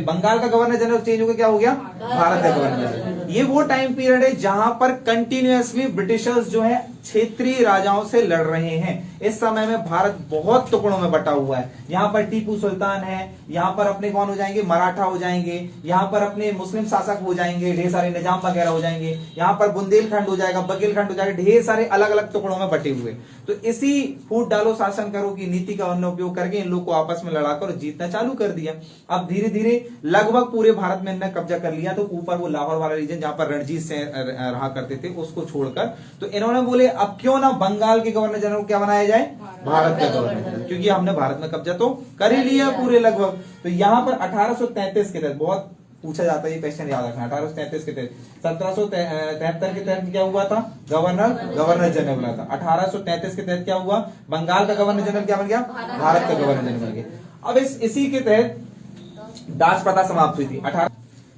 बंगाल का governor general change हो गया, क्या हो गया, भारत का गवर्नर जनरल। ये वो टाइम पीरियड है जहां पर कंटिन्यूअसली ब्रिटिशर्स जो है क्षेत्रीय राजाओं से लड़ रहे हैं। इस समय में भारत बहुत टुकड़ों में बटा हुआ है। यहाँ पर टीपू सुल्तान है, यहाँ पर अपने कौन हो जाएंगे, मराठा हो जाएंगे, यहाँ पर अपने मुस्लिम शासक हो जाएंगे, ढेर सारे निजाम वगैरह हो जाएंगे, यहाँ पर बुंदेलखंड हो जाएगा, बघेलखंड हो जाएगा, ढेर सारे अलग अलग टुकड़ों में बटे हुए। तो इसी फूट डालो शासन करो की नीति का उन्होंने उपयोग करके इन लोग को आपस में लड़ाकर जीतना चालू कर दिया। अब धीरे धीरे लगभग पूरे भारत में इन्होंने कब्जा कर लिया। तो ऊपर वो लाहौर वाला रीजन जहां पर रणजीत सिंह रहा करते थे उसको छोड़कर, तो इन्होंने बोले अब क्यों ना बंगाल के गवर्नर जनरल को क्या बनाया जाए, भारत का गवर्नर जनरल, क्योंकि हमने भारत में कब्जा तो कर ही लिया पूरे लगभग। तो यहाँ पर 1833 के तहत, बहुत पूछा जाता है ये क्वेश्चन, याद रखना, 1833 के तहत, 1773 के तहत क्या हुआ था, गवर्नर जनरल बना था। 1833 के तहत क्या हुआ, बंगाल का गवर्नर जनरल क्या बन गया, भारत का गवर्नर जनरल बन गया। अब इसी के तहत दास प्रथा समाप्त हुई थी।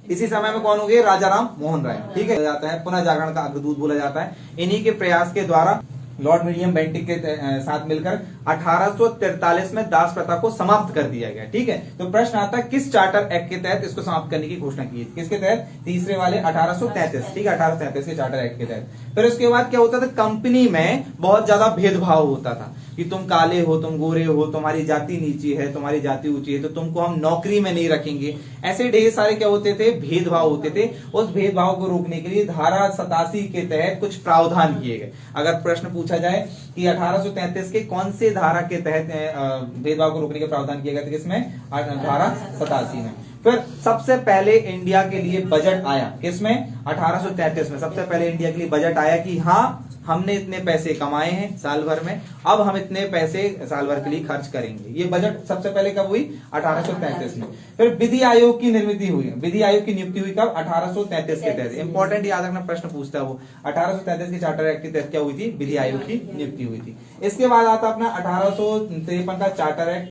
इसी समय में कौन हो गए, राजा राम मोहन राय, ठीक है, जाता है पुनः जागरण का अग्रदूत बोला जाता है। इन्हीं के प्रयास के द्वारा लॉर्ड विलियम बेंटिक के साथ मिलकर 1843 में दास प्रथा को समाप्त कर दिया गया, ठीक है। तो प्रश्न आता है किस चार्टर एक्ट के तहत इसको समाप्त करने की घोषणा की, किसके तहत, तीसरे वाले 1833, ठीक है, 1833 के चार्टर एक्ट के तहत। फिर उसके बाद क्या होता था, कंपनी में बहुत ज्यादा भेदभाव होता था कि तुम काले हो, तुम गोरे हो, तुम्हारी जाति नीची है, तुम्हारी जाति ऊंची है, तो तुमको हम नौकरी में नहीं रखेंगे। ऐसे ढेर सारे क्या होते थे, भेदभाव होते थे। उस भेदभाव को रोकने के लिए धारा 87 के तहत कुछ प्रावधान किए गए। अगर प्रश्न पूछा जाए कि 1833 के कौन से धारा के तहत भेदभाव को रोकने के प्रावधान किए गए थे, किसमें, धारा 87 में। फिर सबसे पहले इंडिया के लिए बजट आया, किसमें, 1833 में सबसे पहले इंडिया के लिए बजट आया कि हाँ हमने इतने पैसे कमाए हैं साल भर में, अब हम इतने पैसे साल भर के लिए खर्च करेंगे। ये बजट सबसे पहले कब हुई, 1833 में। फिर विधि आयोग की निर्मित हुई, विधि आयोग की नियुक्ति हुई कब, 1833 के तहत। इंपॉर्टेंट याद रखना, प्रश्न पूछता है वो, 1833 के चार्टर एक्ट के तहत क्या हुई थी, विधि आयोग की नियुक्ति हुई थी। इसके बाद आता अपना 1853 का चार्टर एक्ट।